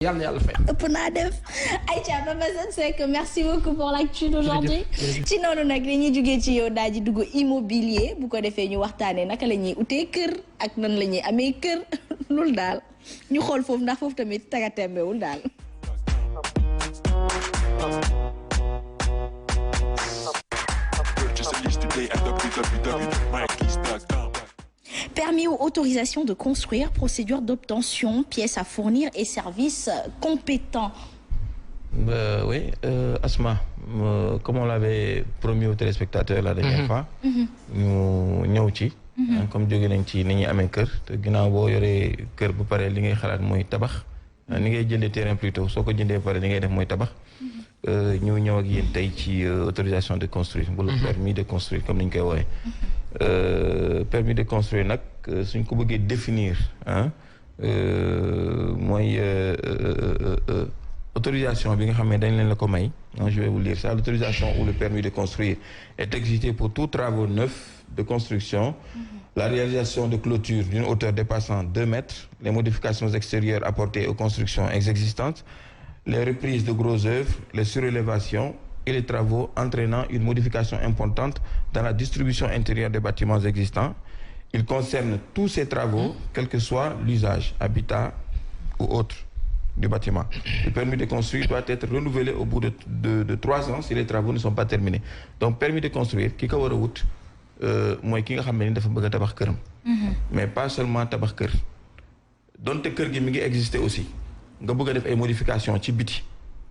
yàlla yàlla fay. ëpp naa def Aïcha Papa Assane Seck merci beaucoup pour l'actu d'aujourd'hui ci noonu nag dañuy jógee ci yow daal di dugg immobilier bu ko defee ñu waxtaanee naka la ñuy utee kër ak nan la ñuy amee kër loolu daal ñu xool foofu ndax foofu tamit tagatembewul daal. Permis ou autorisation de construire, procédure d'obtention, pièces à fournir et services compétents. Oui, Asma, comme on l'avait promis aux téléspectateurs la dernière fois, ñu ñëw ci. Comme jóge nañ ci ni ñuy amee kër te ginnaaw boo yoree kër bu pare li ngay xalaat mooy tabax. Ni ngay jëndee terrain plutôt soo ko jëndee pare li ngay def mooy tabax. ñu ñëw ak yéen tey ci autorisation de construire. wala permis de construire comme ni ñu koy woowee. Permis de construire nag suñ ko bëggee définir mooy autorisation bi nga xam ne dañ leen la ko may. Je vais vous lire ça. L'autorisation ou le permis de construire est exigé pour tous travaux neufs de construction, la réalisation de clôtures d'une hauteur dépassant 2 mètres, les modifications extérieures apportées aux constructions existantes, les reprises de grosses œuvres, les surélévations et les travaux entraînant une modification importante dans la distribution intérieure des bâtiments existants. Il concerne tous ces travaux, quel que soit l'usage, habitat ou autre du bâtiment. Le permis de construire doit être renouvelé au bout de 3 ans si les travaux ne sont pas terminés. Donc, permis de construire, ki ko war a wut mooy ki nga xam ne dafa bëgg a tabax këram. Mais pas seulement tabax kër. Donte kër gi mi ngi exister aussi. Nga bëgg a def ay modifications ci biti.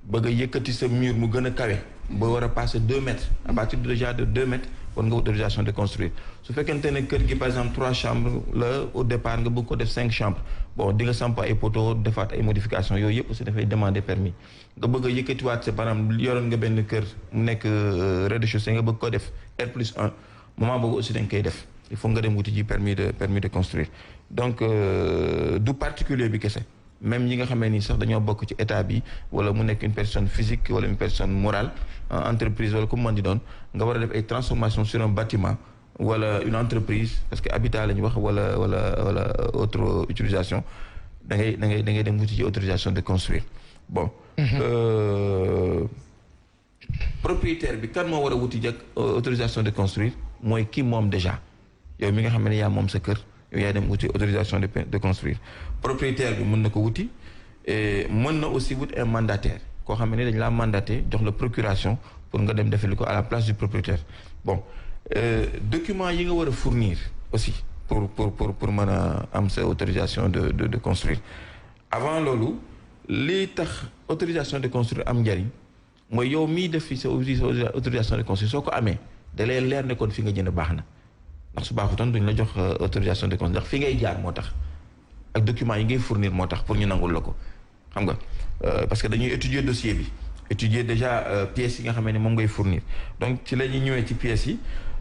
Bëgg a yëkkati sa mur mu gën a kawe. ba war a passer 2 mètres. À partir déjà de 2 mètres war nga autorisation de construire. Su fekkente ne kër gi par exemple 3 chambres la au départ nga bëgg ko def 5 chambres. Bon di nga samp ay poteaux defaat ay modifications yooyu yëpp aussi dafay demander permis. Nga bëgg a yëkkatiwaat sa par exemple yoroon nga benn kër mu nekk rez-de-chaussée nga bëgg ko def R+1 moment boobu aussi dañ koy def. Il faut nga dem wuti ji permis de construire. Donc du particulier bi kese. Même ñi nga xamee ni sax dañoo bokk ci état bi wala mu nekk une personne physique wala une personne morale entreprise wala comme man di doon nga war a def ay transformation sur un bâtiment wala une entreprise parce que habitat la ñu wax wala autre utilisation da ngay dem wuti ci autorisation de construire bon. Propriétaire bi kan moo war a wuti ji autorisation de construire mooy kii moom déjà yow mi nga xam ne yaa moom sa kër. yow yaa dem wuti autorisation de construire propriétaire bi mën na ko wuti mën na aussi wut un mandataire koo xam ne dañ laa mandaté jox la procuration pour nga dem defali ko à la place du propriétaire bon document yi nga war a fournir aussi pour mën a am sa autorisation de construire avant loolu lii tax autorisation de construire am njariñ mooy yow miy def fi sa autorisation de construire soo ko amee da lay leer ne kon fi nga jënd baax na ndax su baaxutoon duñ la jox autorisation de construire ndax fi ngay jaar moo tax ak documents yi ngay fournir moo tax pour ñu nangul la ko xam nga parce que dañuy étudier dossier bi étudier déjà pièces yi nga xam ne moom ngay fournir donc ci la ñuy ñëwee ci pièces yi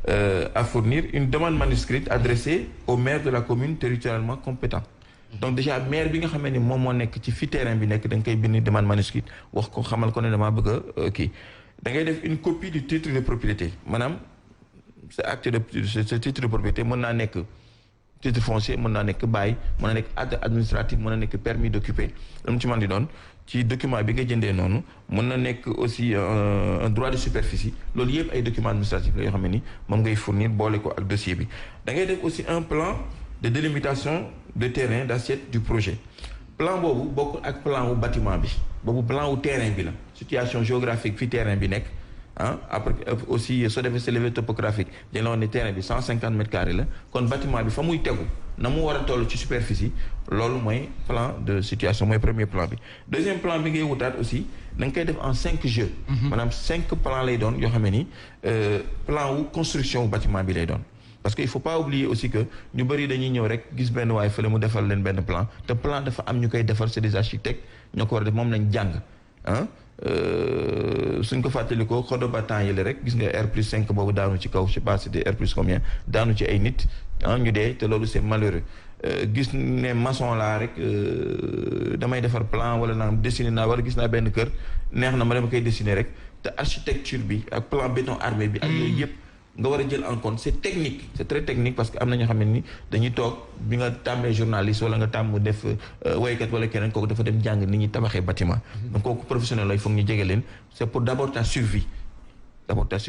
à fournir une demande manuscrite adressée au maire de la commune territorialement compétent donc déjà maire bi nga xam ne moom moo nekk ci fi terrain bi nekk da nga koy bind demande manuscrite wax ko xamal ko ne damaa bëgg a kii da ngay def une copie du titre de propriété maanaam ce acte de ce titre de propriété mën naa nekk titre foncier mën naa nekk bail mën naa nekk acte administratif mën na nekk permis d'occuper lu mu ci mën di doon ci document bi nga jëndee noonu mën na nekk aussi un droit de superficie loolu yëpp ay documents administratifs la yoo xam ne ni moom ngay fournir boole ko ak dossier bi da ngay def aussi un plan de délimitation de terrain d'assiette du projet plan boobu bokk ak plan wu bâtiment bi boobu plan wu terrain bi la situation géographique fi terrain bi nekk après aussi soo defee relevé topographique dañ la wax ne terrain bi 150 mètres carrés la kon bâtiment bi fa muy tegu na mu war a toll ci superficie loolu mooy plan de situation mooy premier plan bi deuxième plan bi ngay wutaat aussi da nga koy def en 5 jeux maanaam 5 plans lay doon yoo xam ne ni plan wu construction wu bâtiment bi lay doon parce que il faut pas oublier aussi que ñu bëri dañuy ñëw rek gis benn waaye fële mu defal leen benn plan te plan dafa am ñu koy defar c'est des architectes ñoo ko war a def moom lañ jàng suñ ko fàttalikoo xodo ba temps yële rek gis nga R+5 boobu daanu ci kaw je sais pas c'était R+ combien daanu ci ay nit ñu dee te loolu c'est malheureux gis ne maçon laa rek damay defar plan wala naa dessiné naa wala gis naa benn kër neex na ma dama koy dessiné rek te architecture bi ak plan béton armé bi ak yooyu yëpp nga war a jël en compte c'est technique c'est très technique parce que am na ñoo xam ne ni dañuy toog bi nga tàmmee journaliste wala nga tàmm def waykat wala keneen kooku dafa dem jàng ni ñuy tabaxee bâtiment donc kooku professionnel lay foog ñu jege leen c'est pour d'abord ta survie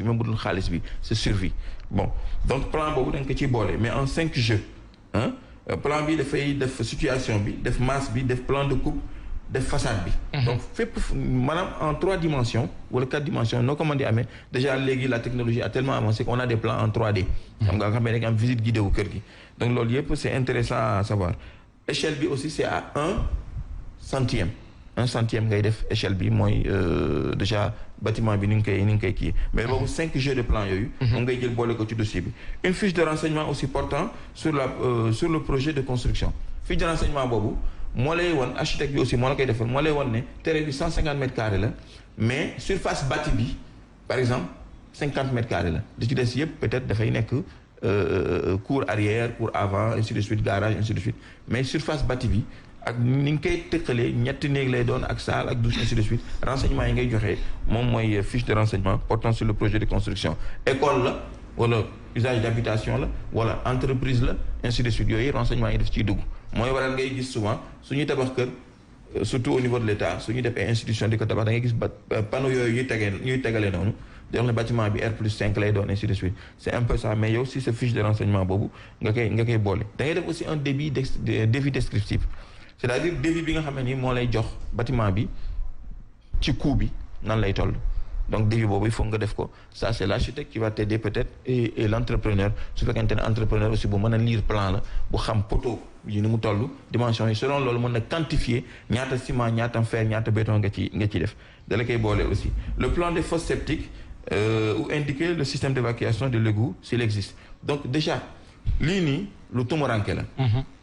même bu dul xaalis bi c'est survie bon donc plan boobu da nga ko ciy boole mais en 5 jeux hein plan bi dafay def situation bi def masse bi def plan de coupe def façade bi donc fépp maanaam en 3 dimensions wala 4 dimensions noo ko mën di amee déjà léegi la technologie a tellement avancé qu'on a des plans en 3D xam nga xam ne rek am visite guidée wu kër gi donc loolu yëpp c'est intéressant à savoir échelle bi aussi c'est à 1/100 1/100 ngay def échelle bi mooy déjà bâtiment bi ni nga koy kii mais boobu 5 jeux de plan yooyu moom ngay jël boole ko ci dossier bi une fiche de renseignement aussi portant sur le projet de construction fiche de renseignement boobu moo lay won architecte bi aussi moo la koy defal moo lay won ne terrain bi 150 mètres carrés la mais surface bâtie bi par exemple 50 mètres carrés la di ci des yëpp peut-être dafay nekk cour arrière cour avant ainsi de suite garage ainsi de suite mais surface bâtie bi ak ni nga koy tëkkalee ñetti néeg lay doon ak salle ak douche ainsi de suite renseignement yi ngay joxe moom mooy fiche de renseignement portant sur le projet de construction école la wala usage d'habitation la wala entreprise la ainsi de suite yooyu renseignement yi daf ciy dugg mooy waral ngay gis souvent suñuy tabax kër surtout au niveau de l'État suñuy def ay institution di ko tabax da ngay gis panneau yooyu ñuy tegale noonu di wax ne bâtiment bi R+5 lay doon ainsi de suite c'est un peu ça mais yow si sa fiche de renseignement boobu nga koy boole da ngay def aussi un devis descriptif c'est-à-dire devis bi nga xam ne ni moo lay jox bâtiment bi ci coût bi nan lay toll donc devis boobu il faut nga def ko ça c'est l'architecte qui va t'aider peut-être et l'entrepreneur su fekkente ne entrepreneur aussi bu mën a lire plan la bu xam poteau yi ni mu toll dimension yi selon loolu mën na quantifier ñaata ciment ñaata fer ñaata béton nga ci def da la koy boole aussi le plan des fosses septiques ou indiquer le système d'évacuation de l'égout s'il existe donc déjà lii nii lu tumuranke la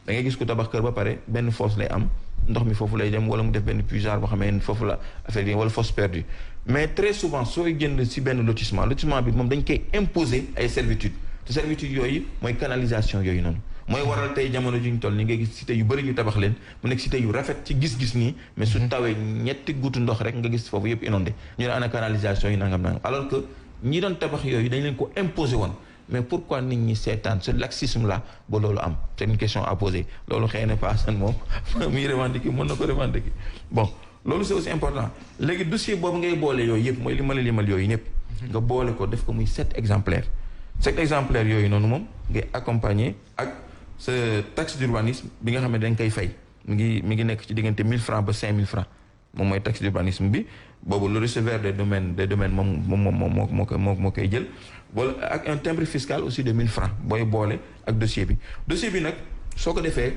da ngay gis ko tabax kër ba pare benn fosse lay am ndox mi foofu lay dem wala mu def benn puisard boo xamee foofu la affaire yi wala fosse perdue mais très souvent sooy génn ci benn lotissement bi moom dañ koy imposer ay servitudes te servitudes yooyu mooy canalisation yooyu noonu mooy waral tey jamono ji ñu toll ni ngay gis cité yu bëri ñu tabax leen mu nekk cité yu rafet ci gis-gis nii mais su tawee ñetti goutte ndox rek nga gis foofu yëpp inondé ñu ne ana canalisation yi nangam alors que ñi doon tabax yooyu dañ leen ko imposer woon mais pourquoi nit ñi seetaan ce laxisme là ba loolu am c'est une question à poser loolu xëy na paasan moom muy revendiquer mën na ko revendiquer bon loolu c'est aussi important léegi dossier boobu ngay boole yooyu yëpp mooy li ma la limal yooyu ñëpp nga boole ko def ko muy 7 exemplaires yooyu noonu moom ngay accompagner ak sa taxe d'urbanisme bi nga xam ne dañ koy fay mi ngi nekk ci diggante 1000 francs ba 5000 francs moom mooy taxe d'urbanisme bi boobu le receveur des domaines moo koy jël wala ak un timbre fiscal aussi de 1000 francs booy boole ak dossier bi nag soo ko defee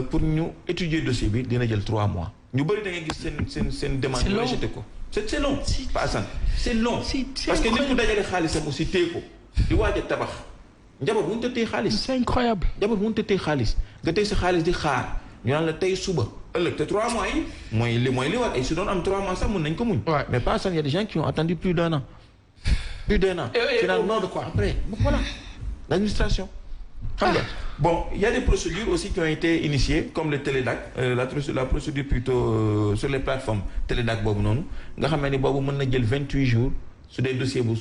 pour ñu étudier dossier bi dina jël 3 mois ñu bëri da ngay gis seen demande ñu rejeté ko c'est long pas Assane c'est long parce que nit ku dajale xaalisam aussi téye ko di waaj a tabax njaboot mënut a téye xaalis c'est incroyable njaboot mënut a téye xaalis nga téye sa xaalis di xaar ñu naan la tey suba ëllëg te 3 mois yi mooy li war ay su doon am 3 mois sax mën nañ ko muñ mais pas Assane y a des gens qui ont attendu plus d'un an finalement de quoi après voilà l'administration xam nga bon il y a des procédures aussi qui ont été initiées comme le Télédac la procédure plutôt sur les plateformes Télédac boobu noonu nga xam ne boobu mën na jël 28 jours su dee dossier bu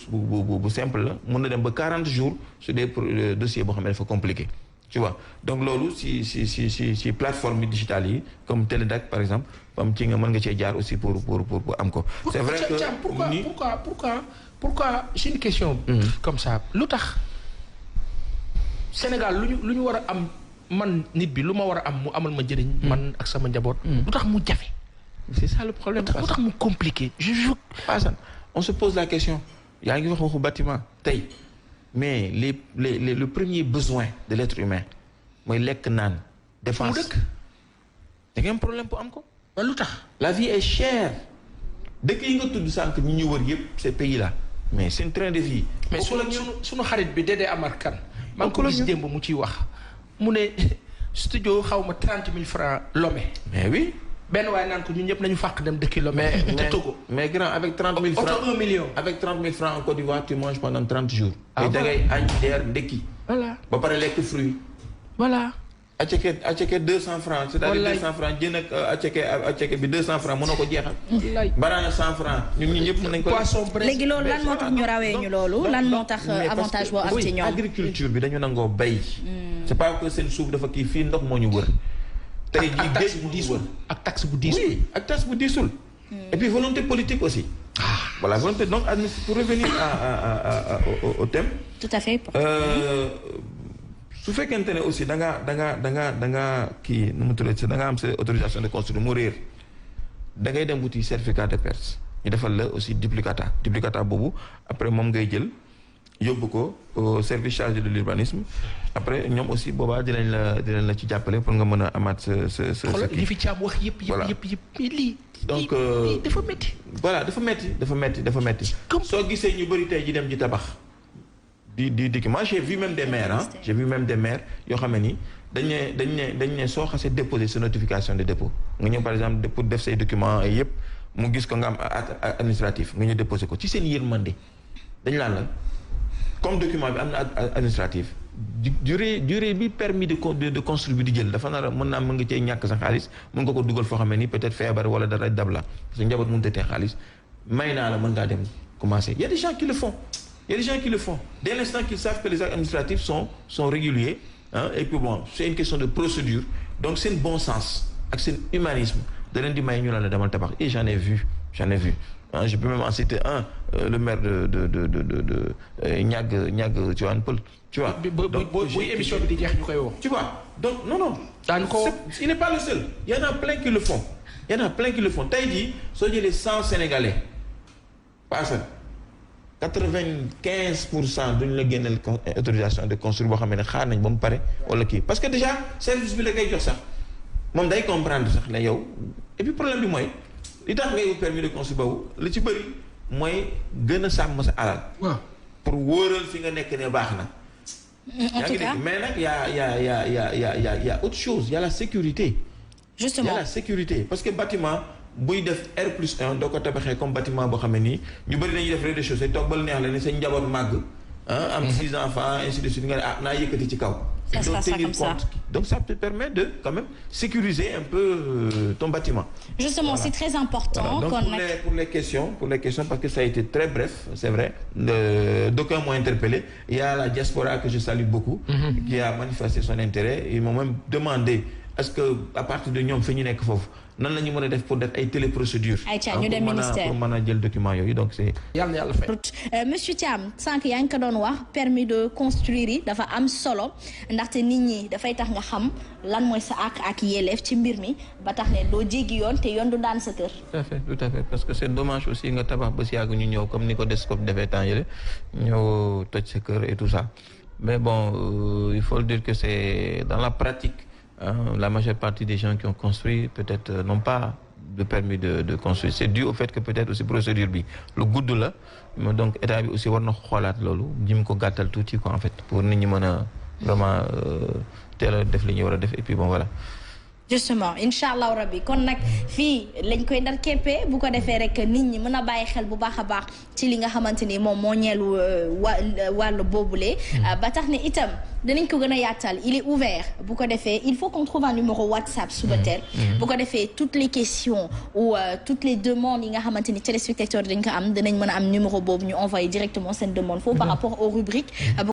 simple la mën na dem ba 40 jours su dee dossier boo xam ne dafa compliqué tu vois donc loolu si plateforme digitale yi comme Télédac par exemple comme ci nga mën nga cee jaar aussi pour am ko c'est vrai que pourquoi j'ai une question comme ça lu tax Sénégal lu ñu war a am man nit bi lu ma war a am mu amal ma njëriñ man ak sama njaboot lu tax mu jafe c'est ça le problème lu tax mu compliqué Assane on se pose la question yaa ngi wax waxu bâtiment tey mais le premier besoin de l'être humain mooy lekk naan défense mu dëkk da ngeen problème pour am ko lu tax la vie est chère dëkk yi nga tudd sànq ñi ñu wër yëpp ces pays là mais c'est un train de vie mais sunu xarit bi Dédé Amar Kane maa ngi ko gis démb mu ciy wax mu ne studio xaw ma 30 000 francs Lomé mais oui benn waaye naan ko ñun ñëpp nañu fàq dem dëkki Lomé te Togo mais grand avec 30 000 francs auto 1 million avec 30 000 francs en Côte d'Ivoire tu manges pendant 30 jours et da ngay añ reer ndekki voilà ba pare lekk fruit voilà aceke 200 francs c'est-à-dire 200 francs jën ak aceke bi 200 francs mënoo ko jeexal. banaana 100 francs ñun ñëpp mën nañ ko. léegi loolu lan moo tax ñu rawee ñu loolu lan moo tax avantage boo am ci ñoom. agriculture bi dañu nangoo bay. c'est pas que seen suuf dafa kii fii ndox moo ñu wër. tey jii géej bu diisul ak taxe bu diisul. oui ak taxe bu diisul. et puis volonté politique aussi. voilà volonté donc pour revenir au thème. tout à fait. su fekkente ne aussi da nga kii nu mu tuddati da nga am sa autorisation de construire mu réer da ngay dem wuti certificat de perte ñu defal la aussi duplicata boobu après moom ngay jël yóbbu ko au service chargé de l'urbanisme après ñoom aussi boobaa dinañ la ci jàppale pour nga mën a amaat sa kii. li fi caab wax yëpp lii. donc dafa métti. voilà dafa métti. soo gisee ñu bëri tey ji dem ji tabax. di moi j'ai vu même des maires yoo xam ne ni dañ ne soo xasee déposer sa notification de dépôt nga ñëw par exemple pour def say documents yëpp mu gis ko nga am administratif nga ñëw déposer ko ci seen yërmande dañ laan la comme document bi am na administratif durée bi permis de construire bi di jël dafa nar a mën nga cee ñàkk sa xaalis mën nga ko dugal foo xam ne ni peut-être feebar wala dara dab la parce que njaboot mënut a tee xaalis may naa la mën ngaa dem commencer y a des gens qui le font. Il y a des gens qui le font. Dès l'instant qu'ils savent que les actes administratifs sont réguliers, et puis bon, c'est une question de procédure. Donc c'est un bon sens, c'est un humanisme. De lundi matin, nous allons dans le tabac. Et j'en ai vu. Je peux même en citer un, le maire de Niag Johan Paul. Tu vois. Tu vois. Donc non. Il n'est pas le seul. Il y en a plein qui le font. T'as dit, soit les 100 Sénégalais. Pas ça. 95% duñ la génneel autorisation de construire boo xam ne xaar nañ ba mu pare wala kii parce que déjà service bi la koy jox sax moom day comprendre sax ne yow et puis problème bi mooy li tax ngay permis de construire boobu li ci bëri mooy gën a sàmm sa alal. waaw pour wóoral fi nga nekk ne baax na. yaa ngi dégg mais nag y a autre chose y a la sécurité. justement y a la sécurité parce que bâtiment. buy def R+1 doo ko tabaxee comme bâtiment boo xam ne nii ñu bëri nañuy def rez-de-chaussée toog ba lu neex la ne seen njaboot màgg am 6 enfants ainsi de suite nga ne naa yëkkati ci kaw. Ça se passe comme ça. Donc ça te permet de quand même sécuriser un peu ton bâtiment. Justement, voilà. C'est très important. Voilà. Donc pour les questions, parce que ça a été très bref, c'est vrai. D'aucuns m'ont interpellé. Il y a la diaspora que je salue beaucoup, qui a manifesté son intérêt. Ils m'ont même demandé est-ce que à partir de ñoom fi ñu nekk foofu nan la ñu mën a def pour def ay téléprocédure ñu dem ministère pour mën a jël document yooyu donc c'est yàlla fay. Monsieur Thiam sànq yaa ngi ko doon wax permis de construire yi dafa am solo ndaxte nit ñi dafay tax nga xam lan mooy sa ak yelleef ci mbir mi ba tax ne doo jéggi yoon te yoon du daan sa kër. tout à fait parce que c'est dommage aussi nga tabax ba si yàgg ñu ñëw comme ni ko Descop defee temps yële ñëw toj sa kër et tout ça mais bon il faut le dire que c'est dans la pratique. La majeure partie des gens qui ont construit peut-être n'ont pas de permis de construire. C'est dû au fait que peut-être aussi procédure bi lu gudd la donc état bi aussi war na xoolaat loolu jim ko gàttal tuuti quoi en fait pour nit ñi mën a vraiment teel a def li ñuy war a def et puis bon voilà. Justement incha allah rabbi kon nag fii lañ koy ndar keppee bu ko defee rek nit ñi mën a bàyyi xel bu baax a baax ci li nga xamante ni moom moo ñeelu wàllu boobule. ba tax ne itam danañ ko gën a yaatal il est ouvert bu ko defee il faut qu'on trouve un numéro WhatsApp suba teel. bu ko defee toutes les questions ou toutes les demandes yi nga xamante ni téléspectateurs dañ ko am danañ mën a am numéro boobu ñu envoyer directement seen demande foofu par rapport aux rubriques.